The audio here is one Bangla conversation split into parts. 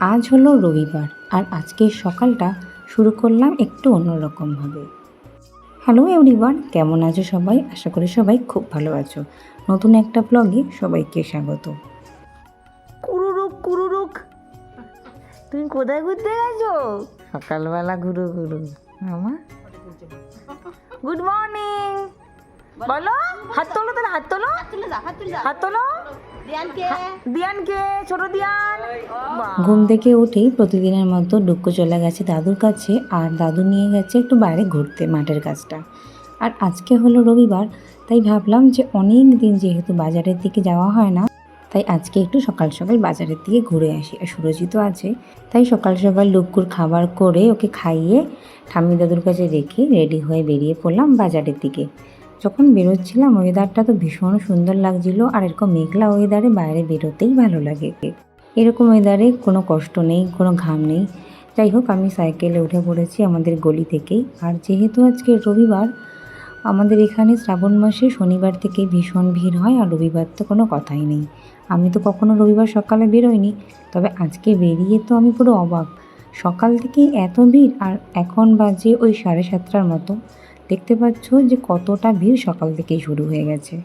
আজ হলো রবিবার আর আজকের সকালটা শুরু করলাম একটু অন্যরকমভাবে। হ্যালো এভরিওয়ান, কেমন আছো সবাই? আশা করি সবাই খুব ভালো আছো। নতুন একটা ব্লগে সবাইকে স্বাগত। কুরুরুক কুরুরুক, তুমি কোথায় ঘুরতে গেছো? সকালবেলা ঘুরু ঘুরু। মামা গুড মর্নিং বলো। হাত তোলো, তাহলে হাত তোলো, হাত তোলো। দিয়ানকে, ছোট দিয়ান। ঘুম থেকে উঠেই প্রতিদিনের মতো ডুক্কু চলে গেছে দাদুর কাছে, আর দাদু নিয়ে গেছে একটু বাইরে ঘুরতে মাঠের কাছটা। আর আজকে হলো রবিবার, তাই ভাবলাম যে অনেক দিন যেহেতু বাজারের দিকে যাওয়া হয় না, তাই আজকে একটু সকাল সকাল বাজারের দিকে ঘুরে আসি। আর সুরজিতও আছে, তাই সকাল সকাল ডুক্কুর খাবার করে ওকে খাইয়ে ঠাম্মি দাদুর কাছে রেখে রেডি হয়ে বেরিয়ে পড়লাম বাজারের দিকে। যখন বেরোচ্ছিলাম ওয়েদারটা তো ভীষণ সুন্দর লাগছিল, আর এরকম মেঘলা ওয়েদারে বাইরে বেরোতেই ভালো লাগে। এরকম ওয়েদারে কোনো কষ্ট নেই, কোনো ঘাম নেই। যাই হোক, আমি সাইকেলে উঠে পড়েছি আমাদের গলি থেকেই। আর যেহেতু আজকে রবিবার, আমাদের এখানে শ্রাবণ মাসে শনিবার থেকে ভীষণ ভিড় হয়, আর রবিবার তো কোনো কথাই নেই। আমি তো কখনো রবিবার সকালে বেরোইনি, তবে আজকে বেরিয়ে তো আমি পুরো অবাক। সকাল থেকেই এত ভিড়, আর এখন বাজে ওই 7:30টার মতো। দেখতে পাচ্ছ যে কতটা ভিড় সকাল থেকেই শুরু হয়ে গেছে।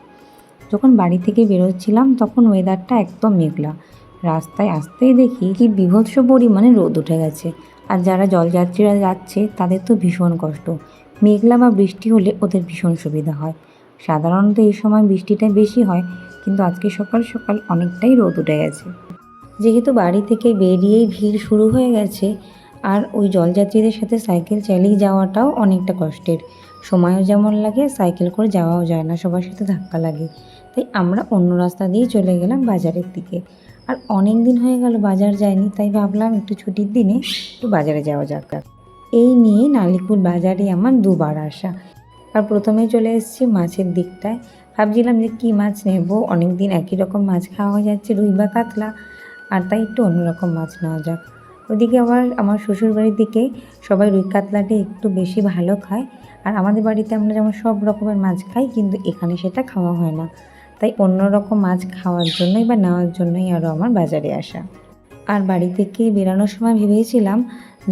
যখন বাড়ি থেকে বেরোচ্ছিলাম তখন ওয়েদারটা একদম মেঘলা। রাস্তায় আসতেই দেখি কি বীভৎস পরিমাণে রোদ উঠে গেছে। আর যারা জলযাত্রীরা যাচ্ছে তাদের তো ভীষণ কষ্ট। মেঘলা বা বৃষ্টি হলে ওদের ভীষণ সুবিধা হয়। সাধারণত এই সময় বৃষ্টিটা বেশি হয়, কিন্তু আজকে সকাল সকাল অনেকটাই রোদ উঠে গেছে। যেহেতু বাড়ি থেকে বেরিয়েই ভিড় শুরু হয়ে গেছে, আর ওই জলযাত্রীদের সাথে সাইকেল চালিয়ে যাওয়াটাও অনেকটা কষ্টের। সময়ও যেমন লাগে, সাইকেল করে যাওয়াও যায় না, সবার সাথে ধাক্কা লাগে। তাই আমরা অন্য রাস্তা দিয়ে চলে গেলাম বাজারের দিকে। আর অনেক দিন হয়ে গেল বাজার যায়নি, তাই ভাবলাম একটু ছুটির দিনে একটু বাজারে যাওয়া যাক। এই নিয়ে নালিকুল বাজারে আমার দুবার আসা। আর প্রথমে চলে এসেছি মাছের দিকটায়। ভাবছিলাম যে কী মাছ নেব, অনেক দিন একই রকম মাছ খাওয়া হয়ে যাচ্ছে, রুই বা কাতলা, আর তাই একটু অন্যরকম মাছ নেওয়া যাক। ওদিকে আবার আমার শ্বশুরবাড়ির দিকে সবাই রুই কাতলাটা একটু বেশি ভালো খায়। আর আমাদের বাড়িতে আমরা যেমন সব রকমের মাছ খাই, কিন্তু এখানে সেটা খাওয়া হয় না। তাই অন্য রকম মাছ খাওয়ার জন্যই বা নেওয়ার জন্যই আরও আমার বাজারে আসা। আর বাড়ি থেকে বেরানোর সময় ভেবেছিলাম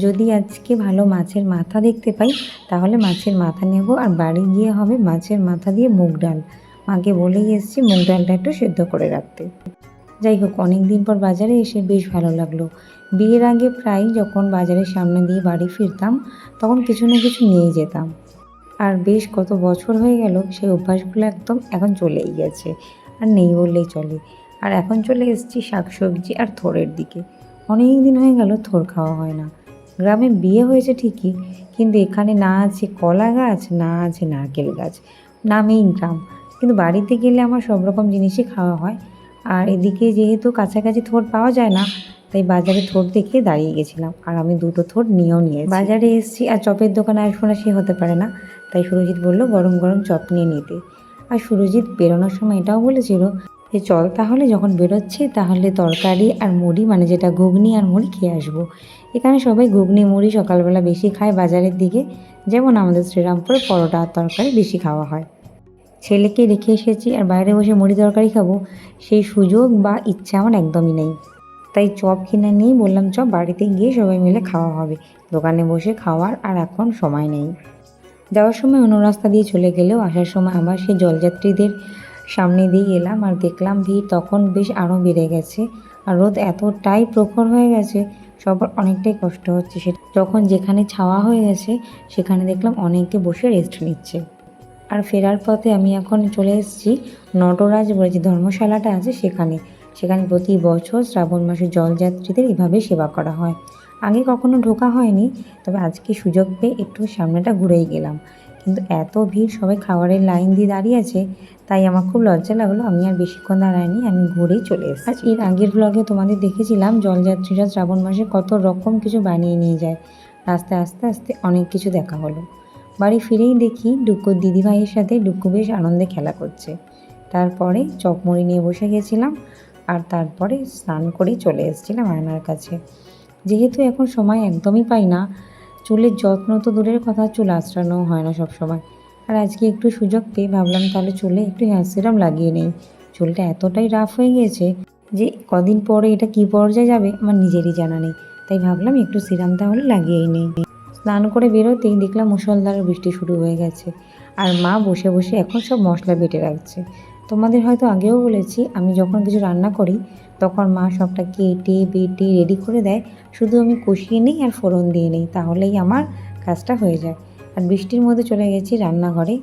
যদি আজকে ভালো মাছের মাথা দেখতে পাই তাহলে মাছের মাথা নেব, আর বাড়ি গিয়ে হবে মাছের মাথা দিয়ে মুগ ডাল। মাকে বলেই এসেছি মুগ ডালটা একটু সেদ্ধ করে রাখতে। যাই হোক, অনেক দিন পর বাজারে এসে বেশ ভালো লাগলো। বিয়ের আগে প্রায় যখন বাজারের সামনে দিয়ে বাড়ি ফিরতাম তখন কিছু না কিছু নিয়েই যেতাম। আর বেশ কত বছর হয়ে গেল সেই অভ্যাসগুলো একদম এখন চলেই গেছে, আর নেই বললেই চলে। আর এখন চলে এসেছি শাকসবজি আর থোড়ের দিকে। অনেক দিন হয়ে গেল থোড় খাওয়া হয় না। গ্রামে বিয়ে হয়েছে ঠিকই, কিন্তু এখানে না আছে কলা গাছ, না আছে নারকেল গাছ, নামেই গ্রাম। কিন্তু বাড়িতে গেলে আমার সব রকম জিনিসই খাওয়া হয়। আর এদিকে যেহেতু কাছাকাছি থোড় পাওয়া যায় না, তাই বাজারে থোড় দেখে দাঁড়িয়ে গেছিলাম, আর আমি দুটো থোড় নিয়েও নিয়েছি। বাজারে এসেছি আর চপের দোকানে আসবো না সে হতে পারে না, তাই সুরজিৎ বললো গরম গরম চপ নিয়ে নিতে। আর সুরজিৎ বেরোনোর সময় এটাও বলেছিল যে চল তাহলে যখন বেরোচ্ছি তাহলে তরকারি আর মুড়ি, মানে যেটা ঘুগনি আর মুড়ি খেয়ে আসবো। এখানে সবাই ঘুগনি মুড়ি সকালবেলা বেশি খায় বাজারের দিকে, যেমন আমাদের শ্রীরামপুরে পরোটা আর তরকারি বেশি খাওয়া হয়। ছেলেকে রেখে এসেছি আর বাইরে বসে মুড়ি তরকারি খাবো, সেই সুযোগ বা ইচ্ছা আমার একদমই নেই। তাই চপ কিনে নিয়ে বললাম চপ বাড়িতে গিয়ে সবাই মিলে খাওয়া হবে, দোকানে বসে খাওয়ার আর এখন সময় নেই। যাওয়ার সময় অন্য রাস্তা দিয়ে চলে গেলেও আসার সময় আবার সেই জলযাত্রীদের সামনে দিয়ে এলাম, আর দেখলাম ভিড় তখন বেশ আরও বেড়ে গেছে। আর রোদ এতটাই প্রখর হয়ে গেছে, সবার অনেকটাই কষ্ট হচ্ছে। সে যখন যেখানে ছাওয়া হয়ে গেছে সেখানে দেখলাম অনেকে বসে রেস্ট নিচ্ছে। আর ফেরার পথে আমি এখন চলে এসেছি নটরাজ বলে যে ধর্মশালাটা আছে সেখানে। সেখানে প্রতি বছর শ্রাবণ মাসে জলযাত্রীদের এভাবে সেবা করা হয়। আগে কখনো ঢোকা হয়নি, তবে আজকে সুযোগ পেয়ে একটু সামনেটা ঘুরেই গেলাম। কিন্তু এত ভিড়, সবাই খাবারের লাইন দিয়ে দাঁড়িয়ে আছে, তাই আমার খুব লজ্জা লাগলো। আমি আর বেশিক্ষণ দাঁড়াইনি, আমি ঘুরেই চলে এসেছি। আর এর আগের ব্লগে তোমাদের দেখেছিলাম জলযাত্রীরা শ্রাবণ মাসে কত রকম কিছু বানিয়ে নিয়ে যায়। রাস্তায় আস্তে আস্তে অনেক কিছু দেখা হলো। বাড়ি ফিরেই দেখি ডুকুর দিদিভাইয়ের সাথে ডুকু বেশ আনন্দে খেলা করছে। তারপরে চপমুড়ি নিয়ে বসে গেছিলাম, আর তারপরে স্নান করেই চলে এসেছিলাম আয়নার কাছে। যেহেতু এখন সময় একদমই পাই না, চুলের যত্ন তো দূরের কথা, চুল আঁচড়ানোও হয় না সব সময়। আর আজকে একটু সুযোগ পেয়ে ভাবলাম তাহলে চুলে একটু হেয়ার সিরাম লাগিয়ে নেই। চুলটা এতটাই রাফ হয়ে গিয়েছে যে কদিন পরে এটা কী পর্যায়ে যাবে আমার নিজেরই জানা নেই, তাই ভাবলাম একটু সিরাম তাহলে লাগিয়েই নেই। স্নান করে বেরোতেই দেখলাম মুষলধারে বৃষ্টি শুরু হয়ে গেছে, আর মা বসে বসে এখন সব মশলা বেটে রাখছে। তোমাদের হয়তো আগেও বলেছি, আমি যখন কিছু রান্না করি তখন মা সবটা কেটে বেটে রেডি করে দেয়, শুধু আমি কষিয়ে নিই আর ফোড়ন দিয়ে নিই, তাহলেই আমার কাজটা হয়ে যায়। আর বৃষ্টির মধ্যে চলে গেছি রান্নাঘরে,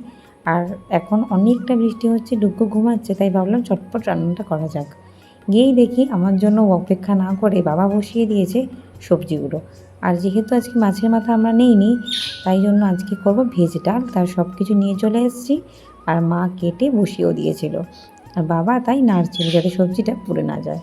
আর এখন অনেকটা বৃষ্টি হচ্ছে, ডুগ্গু ঘুমাচ্ছে, তাই ভাবলাম চটপট রান্নাটা করা যাক। গিয়েই দেখি আমার জন্য অপেক্ষা না করে বাবা বসিয়ে দিয়েছে সবজিগুলো। আর যেহেতু আজকে মাছের মাথা আমরা নেইনি, তাই জন্য আজকে করব ভেজ ডাল, তার সব কিছু নিয়ে চলে এসেছি, আর মা কেটে বসিয়েও দিয়েছিল, আর বাবা তাই নাড়ছিল যাতে সবজিটা পুড়ে না যায়।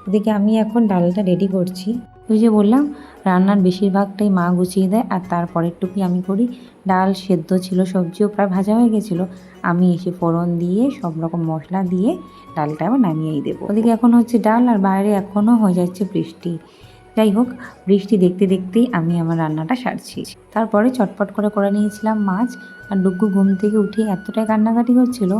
ওদিকে আমি এখন ডালটা রেডি করছি। ওই যে বললাম, রান্নার বেশিরভাগটাই মা গুছিয়ে দেয়, আর তারপরেরটুকুই আমি করি। ডাল সেদ্ধ ছিল, সবজিও প্রায় ভাজা হয়ে গেছিলো, আমি এসে ফোড়ন দিয়ে সব রকম মশলা দিয়ে ডালটা আবার নামিয়েই দেবো। ওদিকে এখন হচ্ছে ডাল, আর বাইরে এখনও হয়ে যাচ্ছে বৃষ্টি। যাই হোক, বৃষ্টি দেখতে দেখতেই আমি আমার রান্নাটা সারছি। তারপরে চটপট করে নিয়েছিলাম মাছ, আর ডুগ্গু ঘুম থেকে উঠে এতটাই কান্নাকাটি হচ্ছিল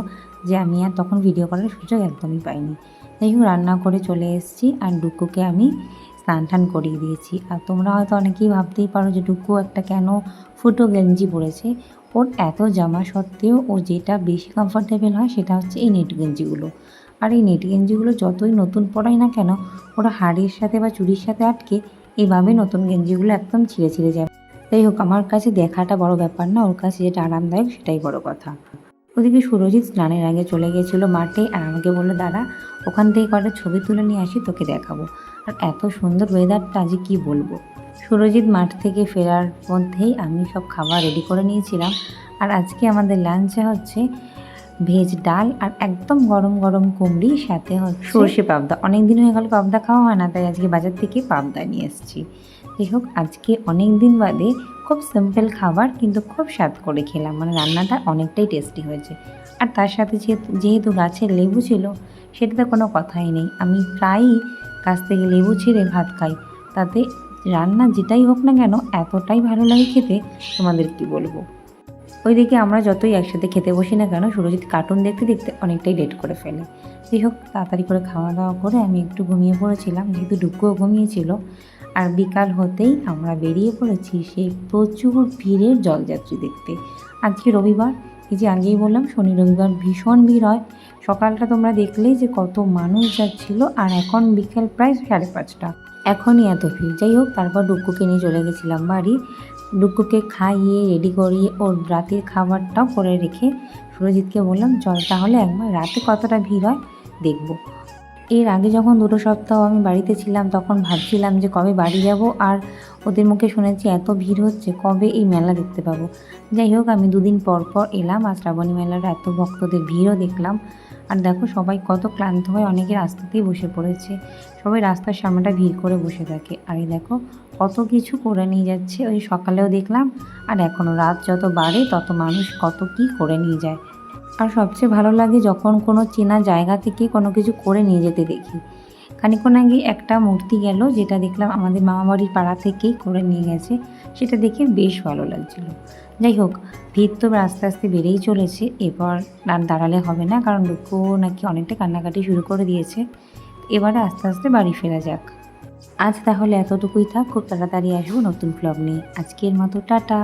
যে আমি আর তখন ভিডিও করার সুযোগ একদমই পাইনি। যাই হোক, রান্না করে চলে এসেছি, আর ডুগ্গুকে আমি স্নান টান করিয়ে দিয়েছি। আর তোমরা হয়তো অনেকেই ভাবতেই পারো যে ডুগ্গু একটা কেন ফুটো গেঞ্জি পরেছে। ওর এত জামা সত্ত্বেও ও যেটা বেশি কমফোর্টেবল হয় সেটা হচ্ছে এই নেট গেঞ্জিগুলো। আর এই নেট গেঞ্জিগুলো যতই নতুন পরাই না কেন, ওরা হাড়ির সাথে বা চুড়ির সাথে আটকে এইভাবে নতুন গেঞ্জিগুলো একদম ছিঁড়ে যায়। যাই হোক, আমার কাছে দেখাটা বড় ব্যাপার না, ওর কাছে যেটা আরামদায়ক সেটাই বড় কথা। ওদিকে সুরজিৎ স্নানের আগে চলে গিয়েছিল মাঠে, আর আমাকে বললো দাঁড়া ওখান থেকে কয়েকটা ছবি তুলে নিয়ে আসি, তোকে দেখাবো। আর এত সুন্দর ওয়েদারটা আজ কি বলবো। সুরজিৎ মাঠ থেকে ফেরার মধ্যেই আমি সব খাবার রেডি করে নিয়েছিলাম। আর আজকে আমাদের লাঞ্চে হচ্ছে ভেজ ডাল আর একদম গরম গরম কুমড়ি, সাথে হচ্ছে সর্ষে পাবদা। অনেক দিন হয়ে গেল পাবদা খাওয়া হয় না, তাই আজকে বাজার থেকে পাবদা নিয়ে এসেছি। যাই হোক, আজকে অনেক দিন বাদে খুব সিম্পল খাবার, কিন্তু খুব স্বাদ করে খেলাম, মানে রান্নাটা অনেকটাই টেস্টি হয়েছে। আর তার সাথে যেহেতু গাছের লেবু ছিল, সেটাতে কোনো কথাই নেই। আমি প্রায়ই গাছ থেকে লেবু ছিঁড়ে ভাত খাই, তাতে রান্না যেটাই হোক না কেন এতটাই ভালো লাগে খেতে, তোমাদের কি বলবো। ওইদিকে আমরা যতই একসাথে খেতে বসি না কেন, সুরজিৎ কার্টুন দেখতে দেখতে অনেকটাই লেট করে ফেলে। যাই হোক, তাড়াতাড়ি করে খাওয়া দাওয়া করে আমি একটু ঘুমিয়ে পড়েছিলাম, যেহেতু ডুগ্গুও ঘুমিয়েছিল। আর বিকাল হতেই আমরা বেরিয়ে পড়েছি সেই প্রচুর ভিড়ের জলযাত্রী দেখতে। আজকে রবিবার, এই যে আগেই বললাম শনি রবিবার ভীষণ ভিড় হয়। সকালটা তোমরা দেখলেই যে কত মানুষ যাচ্ছিল, আর এখন বিকেল প্রায় 5:30, এখনই এত ভিড়। যাই হোক, তারপর ডুগ্গুকে নিয়ে চলে গেছিলাম বাড়ি। ডুগ্গুকে খাইয়ে রেডি করিয়ে ওর রাতের খাবারটাও করে রেখে সুরজিৎকে বললাম চল তাহলে একবার রাতে কতটা ভিড় হয় দেখবো। এর আগে যখন 2 সপ্তাহ আমি বাড়িতে ছিলাম, তখন ভাবছিলাম যে কবে বাড়ি যাব, আর ওদের মুখে শুনেছি এত ভিড় হচ্ছে, কবে এই মেলা দেখতে পাবো। যাই হোক, আমি 2 দিন পর এলাম, আর শ্রাবণী মেলার এত ভক্তদের ভিড়ও দেখলাম। আর দেখো সবাই কত ক্লান্ত হয়ে অনেকে রাস্তাতেই বসে পড়েছে, সবাই রাস্তার সামনেটা ভিড় করে বসে থাকে। আর এই দেখো কত কিছু করে নিয়ে যাচ্ছে, ওই সকালেও দেখলাম, আর এখনও রাত যত বাড়ে তত মানুষ কত কি করে নিয়ে যায়। আর সবচেয়ে ভালো লাগে যখন কোনো চেনা জায়গা থেকে কোনো কিছু করে নিয়ে যেতে দেখি। খানিকক্ষণ আগে একটা মূর্তি গেল, যেটা দেখলাম আমাদের মামাবাড়ির পাড়া থেকেই করে নিয়ে গেছে, সেটা দেখে বেশ ভালো লাগছিল। যাই হোক, ভিড় তো আস্তে আস্তে বেড়েই চলেছে, এবার আর দাঁড়ালে হবে না, কারণ ডুগ্গু নাকি অনেকটা কান্নাকাটি শুরু করে দিয়েছে। এবারে আস্তে আস্তে বাড়ি ফেরা যাক। আজ তাহলে এতটুকুই থাক, খুব তাড়াতাড়ি আসবো নতুন ভ্লগ নিয়ে। আজকের মতো টাটা।